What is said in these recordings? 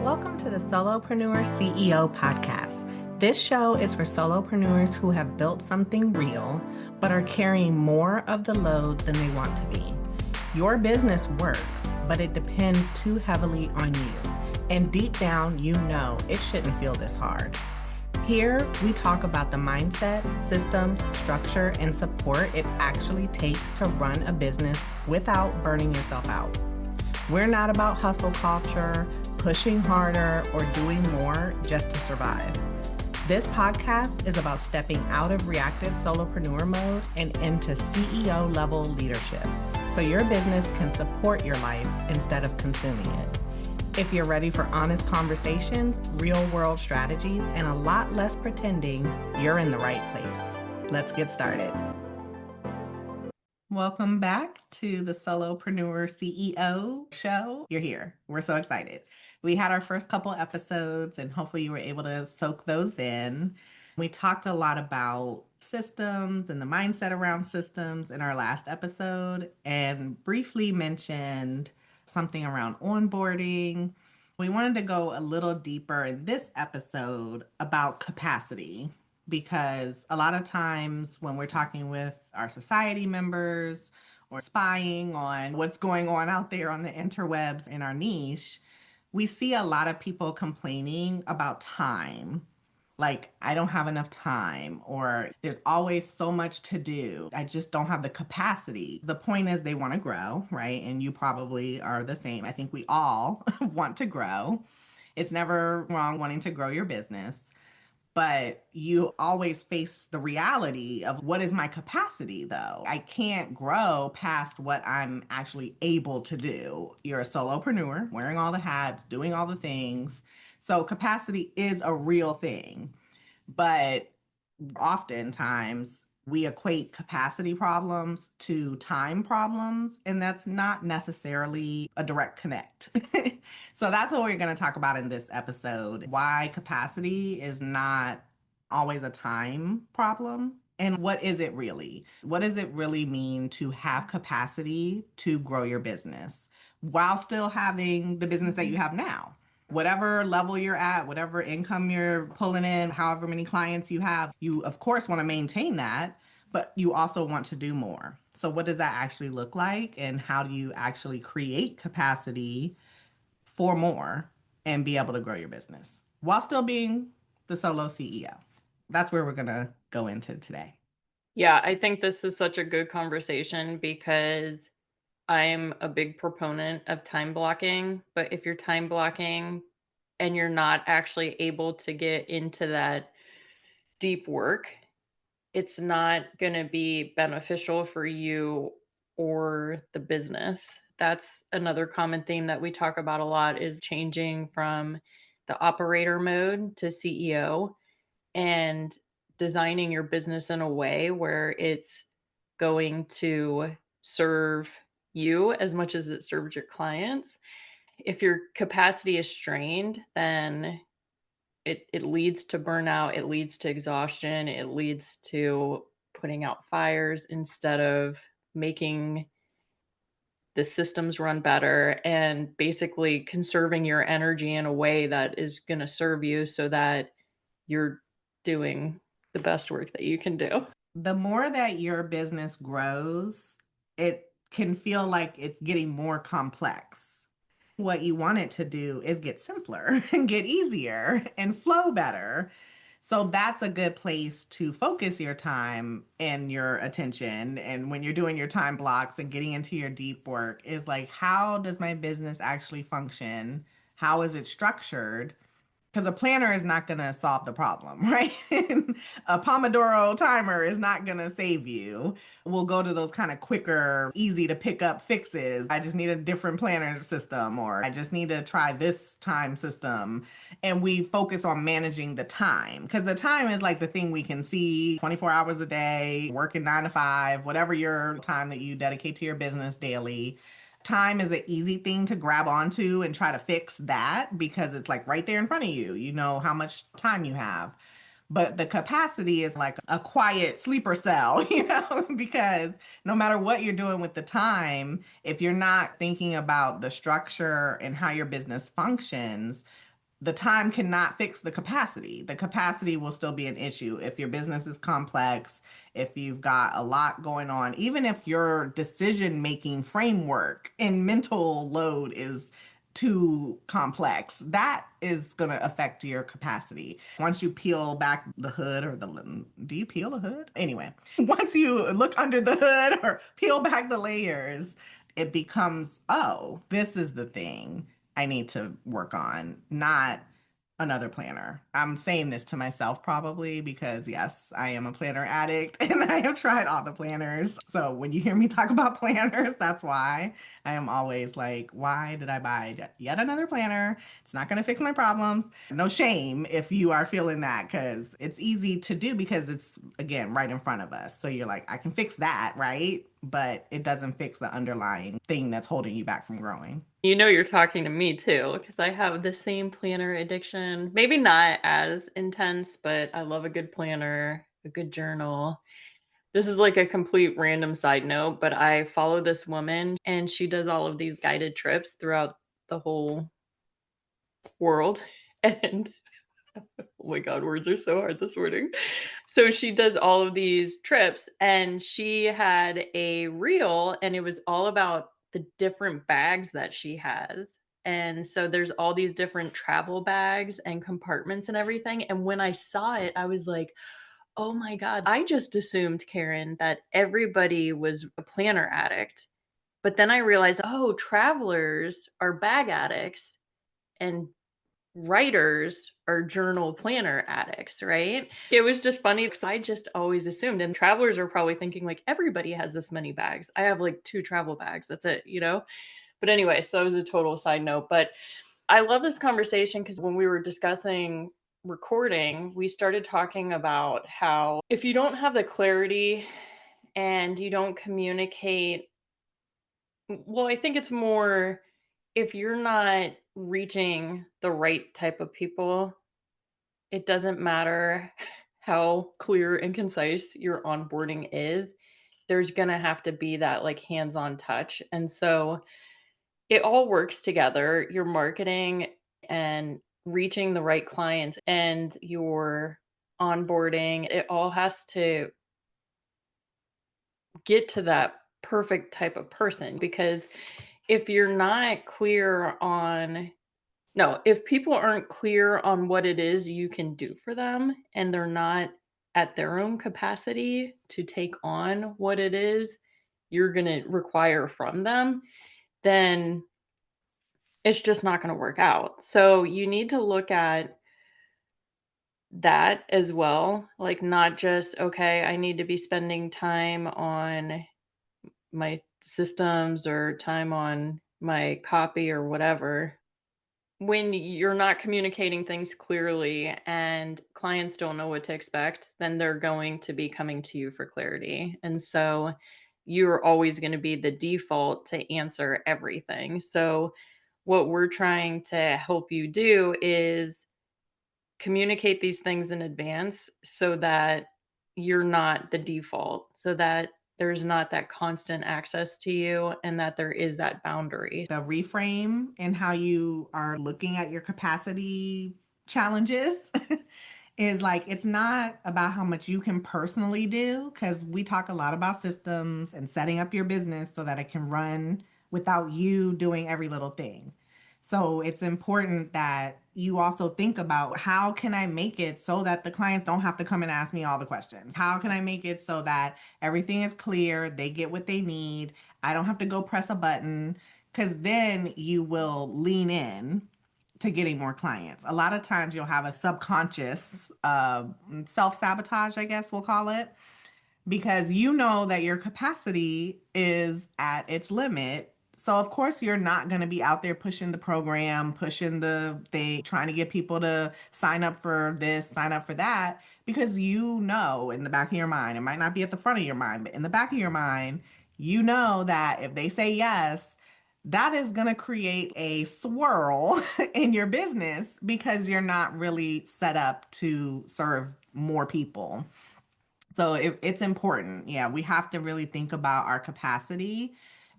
Welcome to the Solopreneur CEO Podcast. This show is for solopreneurs who have built something real, but are carrying more of the load than they want to be. Your business works, but it depends too heavily on you. And deep down, you know it shouldn't feel this hard. Here, we talk about the mindset, systems, structure, and support it actually takes to run a business without burning yourself out. We're not about hustle culture, pushing harder, or doing more just to survive. This podcast is about stepping out of reactive solopreneur mode and into CEO level leadership, so your business can support your life instead of consuming it. If you're ready for honest conversations, real world strategies, and a lot less pretending, you're in the right place. Let's get started. Welcome back to the Solopreneur CEO show. You're here. We're so excited. We had our first couple episodes and hopefully you were able to soak those in. We talked a lot about systems and the mindset around systems in our last episode and briefly mentioned something around onboarding. We wanted to go a little deeper in this episode about capacity, because a lot of times when we're talking with our society members or spying on what's going on out there on the interwebs in our niche, we see a lot of people complaining about time. Like, I don't have enough time, or there's always so much to do. I just don't have the capacity. The point is they want to grow, right? And you probably are the same. I think we all want to grow. It's never wrong wanting to grow your business, but you always face the reality of what is my capacity though? I can't grow past what I'm actually able to do. You're a solopreneur, wearing all the hats, doing all the things. So capacity is a real thing, but oftentimes we equate capacity problems to time problems, and that's not necessarily a direct connect. So that's what we're going to talk about in this episode, why capacity is not always a time problem. And what is it really? What does it really mean to have capacity to grow your business while still having the business that you have now? Whatever level you're at, whatever income you're pulling in, however many clients you have, you of course want to maintain that, but you also want to do more. So what does that actually look like? And how do you actually create capacity for more and be able to grow your business while still being the solo CEO? That's where we're going to go into today. Yeah, I think this is such a good conversation because I'm a big proponent of time blocking, but if you're time blocking and you're not actually able to get into that deep work, it's not going to be beneficial for you or the business. That's another common theme that we talk about a lot, is changing from the operator mode to CEO and designing your business in a way where it's going to serve you as much as it serves your clients. If your capacity is strained, then it leads to burnout, it leads to exhaustion, it leads to putting out fires instead of making the systems run better and basically conserving your energy in a way that is going to serve you so that you're doing the best work that you can do. The more that your business grows, it can feel like it's getting more complex. What you want it to do is get simpler and get easier and flow better. So that's a good place to focus your time and your attention. And when you're doing your time blocks and getting into your deep work, is like, how does my business actually function? How is it structured? Because a planner is not going to solve the problem, right? A Pomodoro timer is not going to save you. We'll go to those kind of quicker, easy to pick up fixes. I just need a different planner system, or I just need to try this time system. And we focus on managing the time, because the time is like the thing we can see 24 hours a day, working 9 to 5, whatever your time that you dedicate to your business daily. Time is an easy thing to grab onto and try to fix that because it's like right there in front of you. You know how much time you have. But the capacity is like a quiet sleeper cell, because no matter what you're doing with the time, if you're not thinking about the structure and how your business functions, the time cannot fix the capacity. The capacity will still be an issue if your business is complex, if you've got a lot going on, even if your decision making framework and mental load is too complex, that is going to affect your capacity. Once you peel back the hood or do you peel the hood? Anyway, once you look under the hood or peel back the layers, it becomes, oh, this is the thing I need to work on, not another planner. I'm saying this to myself probably because, yes, I am a planner addict and I have tried all the planners. So when you hear me talk about planners, that's why I am always like, why did I buy yet another planner? It's not going to fix my problems. No shame if you are feeling that, because it's easy to do because it's, again, right in front of us. So you're like, I can fix that, right? But it doesn't fix the underlying thing that's holding you back from growing. You know, you're talking to me too, because I have the same planner addiction. Maybe not as intense, but I love a good planner, a good journal. This is like a complete random side note, but I follow this woman and she does all of these guided trips throughout the whole world. And oh my God, words are so hard this morning. So she does all of these trips and she had a reel and it was all about the different bags that she has. And so there's all these different travel bags and compartments and everything. And when I saw it, I was like, oh my God, I just assumed, Carin, that everybody was a planner addict. But then I realized, oh, travelers are bag addicts and writers are journal planner addicts, right? It was just funny because I just always assumed, and travelers are probably thinking like everybody has this many bags. I have like 2 travel bags. That's it, you know? But anyway, so it was a total side note. But I love this conversation because when we were discussing recording, we started talking about how if you don't have the clarity and you don't communicate, well, I think it's more if you're not reaching the right type of people, it doesn't matter how clear and concise your onboarding is. There's going to have to be that like hands-on touch. And so it all works together. Your marketing and reaching the right clients and your onboarding, it all has to get to that perfect type of person because if you're not clear on no, if people aren't clear on what it is you can do for them and they're not at their own capacity to take on what it is you're going to require from them, then it's just not going to work out. So you need to look at that as well. Like, not just, okay, I need to be spending time on my systems or time on my copy or whatever. When you're not communicating things clearly and clients don't know what to expect, then they're going to be coming to you for clarity. And so you're always going to be the default to answer everything. So what we're trying to help you do is communicate these things in advance so that you're not the default, so that there's not that constant access to you and that there is that boundary. The reframe and how you are looking at your capacity challenges is like, it's not about how much you can personally do, because we talk a lot about systems and setting up your business so that it can run without you doing every little thing. So it's important that you also think about, how can I make it so that the clients don't have to come and ask me all the questions? How can I make it so that everything is clear, they get what they need, I don't have to go press a button? Because then you will lean in to getting more clients. A lot of times you'll have a subconscious self-sabotage, I guess we'll call it, because you know that your capacity is at its limit. So of course you're not going to be out there pushing the program, pushing the thing, trying to get people to sign up for this, sign up for that, because you know in the back of your mind, it might not be at the front of your mind, but in the back of your mind, you know that if they say yes, that is going to create a swirl in your business because you're not really set up to serve more people. So it's important. Yeah, we have to really think about our capacity.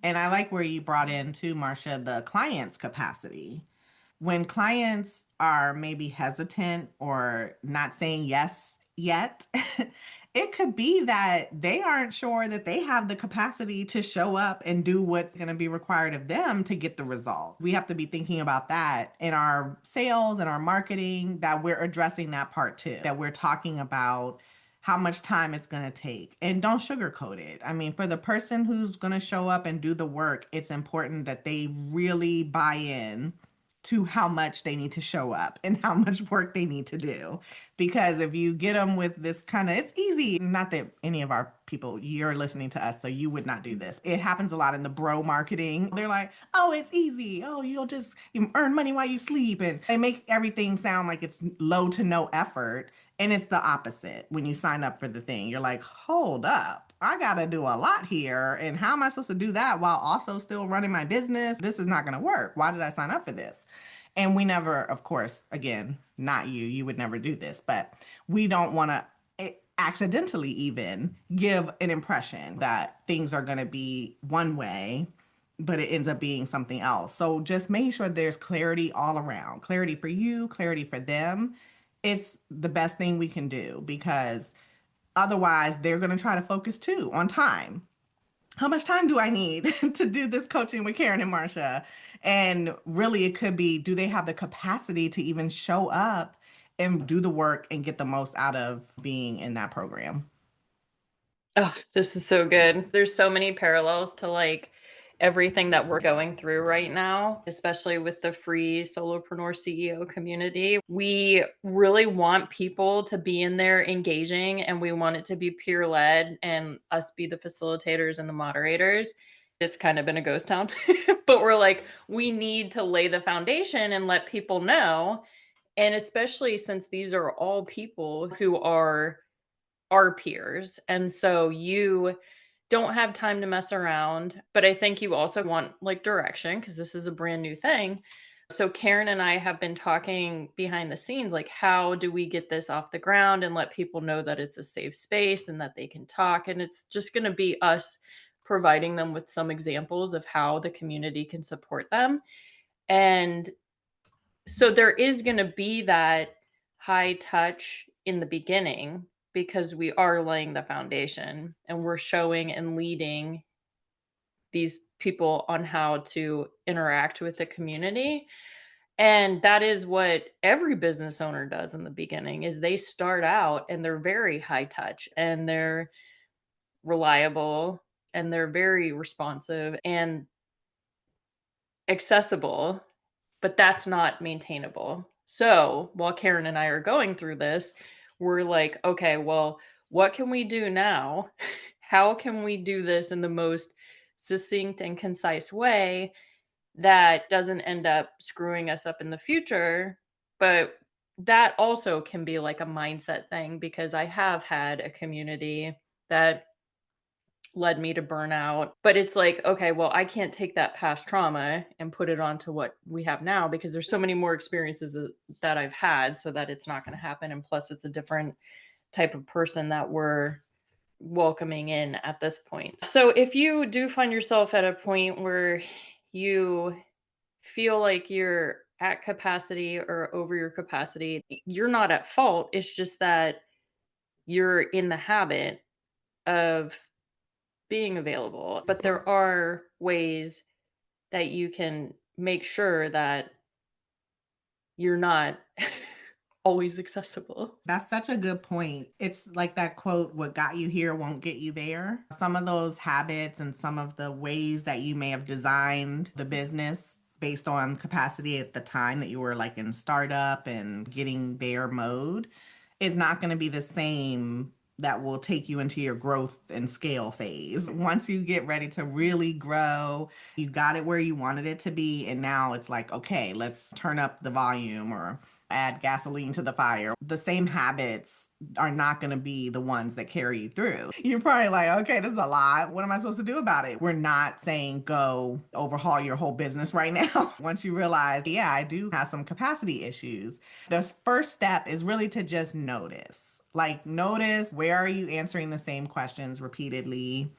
And I like where you brought in too, Marcia, the client's capacity. When clients are maybe hesitant or not saying yes yet, it could be that they aren't sure that they have the capacity to show up and do what's going to be required of them to get the result. We have to be thinking about that in our sales and our marketing, that we're addressing that part too, that we're talking about how much time it's going to take. And don't sugarcoat it. I mean, for the person who's going to show up and do the work, it's important that they really buy in to how much they need to show up and how much work they need to do. Because if you get them with this kind of, it's easy, not that any of our people, you're listening to us, so you would not do this. It happens a lot in the bro marketing. They're like, oh, it's easy. Oh, you earn money while you sleep. And they make everything sound like it's low to no effort. And it's the opposite when you sign up for the thing. You're like, hold up. I got to do a lot here. And how am I supposed to do that while also still running my business? This is not going to work. Why did I sign up for this? And we never, of course, again, not you, you would never do this, but we don't want to accidentally even give an impression that things are going to be one way, but it ends up being something else. So just making sure there's clarity all around, clarity for you, clarity for them. It's the best thing we can do, because otherwise they're going to try to focus too on time. How much time do I need to do this coaching with Carin and Marcia? And really, it could be, do they have the capacity to even show up and do the work and get the most out of being in that program? Oh, this is so good. There's so many parallels to like everything that we're going through right now, especially with the free Solopreneur CEO community. We really want people to be in there engaging, and we want it to be peer led and us be the facilitators and the moderators. It's kind of been a ghost town, but we're like, we need to lay the foundation and let people know. And especially since these are all people who are our peers. And so you don't have time to mess around, but I think you also want like direction, because this is a brand new thing. So Carin and I have been talking behind the scenes, like, how do we get this off the ground and let people know that it's a safe space and that they can talk? And it's just going to be us providing them with some examples of how the community can support them. And so there is going to be that high touch in the beginning, because we are laying the foundation and we're showing and leading these people on how to interact with the community. And that is what every business owner does in the beginning, is they start out and they're very high touch and they're reliable and they're very responsive and accessible, but that's not maintainable. So while Carin and I are going through this, we're like, okay, well, what can we do now? How can we do this in the most succinct and concise way that doesn't end up screwing us up in the future? But that also can be like a mindset thing, because I have had a community that led me to burnout. But it's like, okay, well, I can't take that past trauma and put it onto what we have now, because there's so many more experiences that I've had, so that it's not going to happen. And plus, it's a different type of person that we're welcoming in at this point. So if you do find yourself at a point where you feel like you're at capacity or over your capacity, you're not at fault. It's just that you're in the habit of being available. But there are ways that you can make sure that you're not always accessible. That's such a good point. It's like that quote, what got you here won't get you there. Some of those habits and some of the ways that you may have designed the business based on capacity at the time that you were like in startup and getting there mode is not going to be the same that will take you into your growth and scale phase. Once you get ready to really grow, you got it where you wanted it to be. And now it's like, okay, let's turn up the volume or add gasoline to the fire. The same habits are not going to be the ones that carry you through. You're probably like, okay, this is a lot. What am I supposed to do about it? We're not saying go overhaul your whole business right now. Once you realize, yeah, I do have some capacity issues, the first step is really to just notice. Like, notice, where are you answering the same questions repeatedly?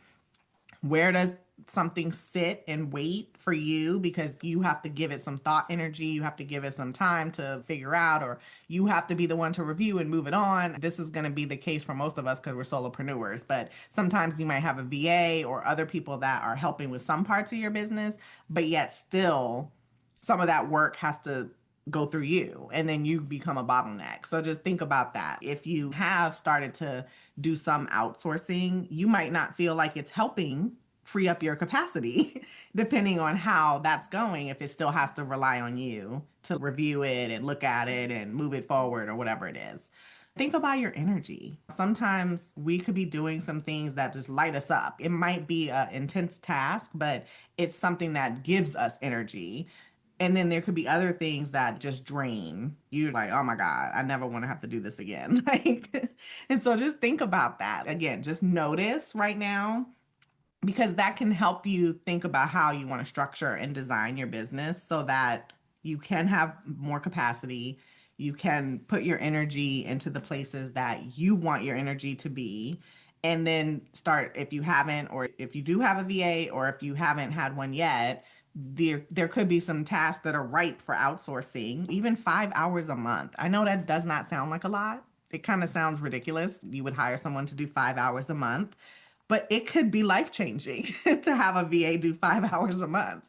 Where does something sit and wait for you because you have to give it some thought energy, you have to give it some time to figure out, or you have to be the one to review and move it on. This is going to be the case for most of us because we're solopreneurs, but sometimes you might have a VA or other people that are helping with some parts of your business, but yet still some of that work has to go through you and then you become a bottleneck. So just think about that. If you have started to do some outsourcing, you might not feel like it's helping free up your capacity depending on how that's going, if it still has to rely on you to review it and look at it and move it forward or whatever it is. Think about your energy. Sometimes we could be doing some things that just light us up. It might be an intense task, but it's something that gives us energy. And then there could be other things that just drain you, like, oh my God, I never want to have to do this again. And so just think about that. Again, just notice right now, because that can help you think about how you want to structure and design your business so that you can have more capacity. You can put your energy into the places that you want your energy to be. And then start, if you haven't, or if you do have a VA, or if you haven't had one yet, there could be some tasks that are ripe for outsourcing, even 5 hours a month. I know that does not sound like a lot. It kind of sounds ridiculous. You would hire someone to do 5 hours a month, but it could be life-changing to have a VA do 5 hours a month.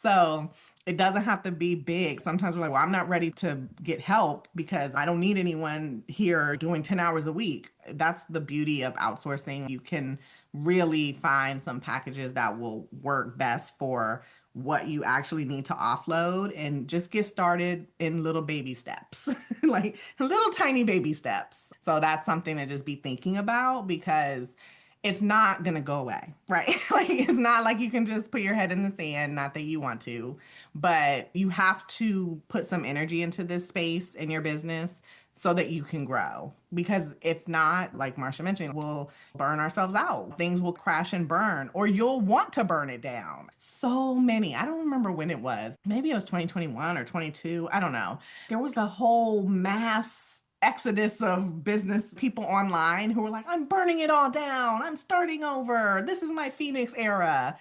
So it doesn't have to be big. Sometimes we're like, well, I'm not ready to get help because I don't need anyone here doing 10 hours a week. That's the beauty of outsourcing. You can really find some packages that will work best for what you actually need to offload, and just get started in little baby steps, like little tiny baby steps. So that's something to just be thinking about, because it's not going to go away, right? Like, it's not like you can just put your head in the sand, not that you want to, but you have to put some energy into this space in your business so that you can grow. Because if not, like Marcia mentioned, we'll burn ourselves out. Things will crash and burn, or you'll want to burn it down. So many, I don't remember when it was. Maybe it was 2021 or 22. I don't know. There was a whole mass exodus of business people online who were like, I'm burning it all down. I'm starting over. This is my Phoenix era.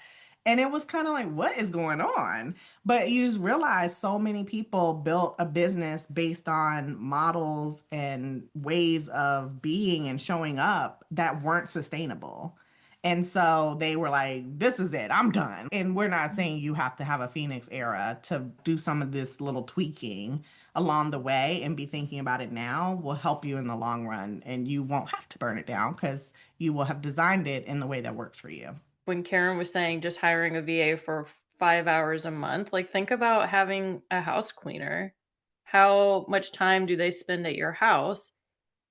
And it was kind of like, what is going on? But you just realize so many people built a business based on models and ways of being and showing up that weren't sustainable. And so they were like, this is it, I'm done. And we're not saying you have to have a Phoenix era to do some of this little tweaking along the way, and be thinking about it now will help you in the long run. And you won't have to burn it down because you will have designed it in the way that works for you. When Carin was saying just hiring a VA for 5 hours a month, like, think about having a house cleaner. How much time do they spend at your house?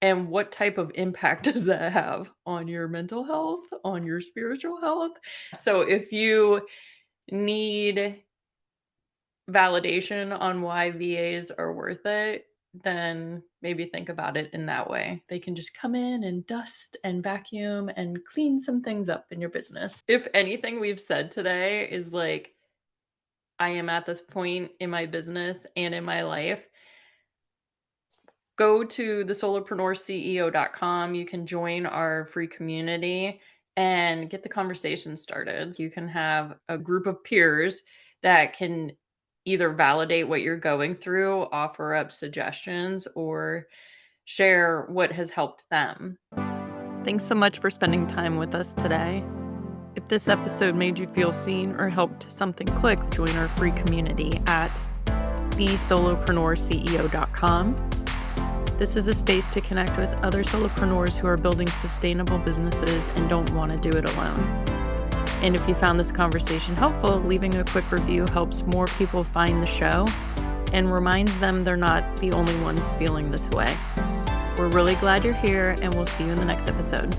And what type of impact does that have on your mental health, on your spiritual health? So if you need validation on why VAs are worth it, then maybe think about it in that way. They can just come in and dust and vacuum and clean some things up in your business. If anything we've said today is like, I am at this point in my business and in my life, go to the solopreneursceo.com. You can join our free community and get the conversation started. You can have a group of peers that can either validate what you're going through, offer up suggestions, or share what has helped them. Thanks so much for spending time with us today. If this episode made you feel seen or helped something click, join our free community at thesolopreneursceo.com. This is a space to connect with other solopreneurs who are building sustainable businesses and don't want to do it alone. And if you found this conversation helpful, leaving a quick review helps more people find the show and reminds them they're not the only ones feeling this way. We're really glad you're here, and we'll see you in the next episode.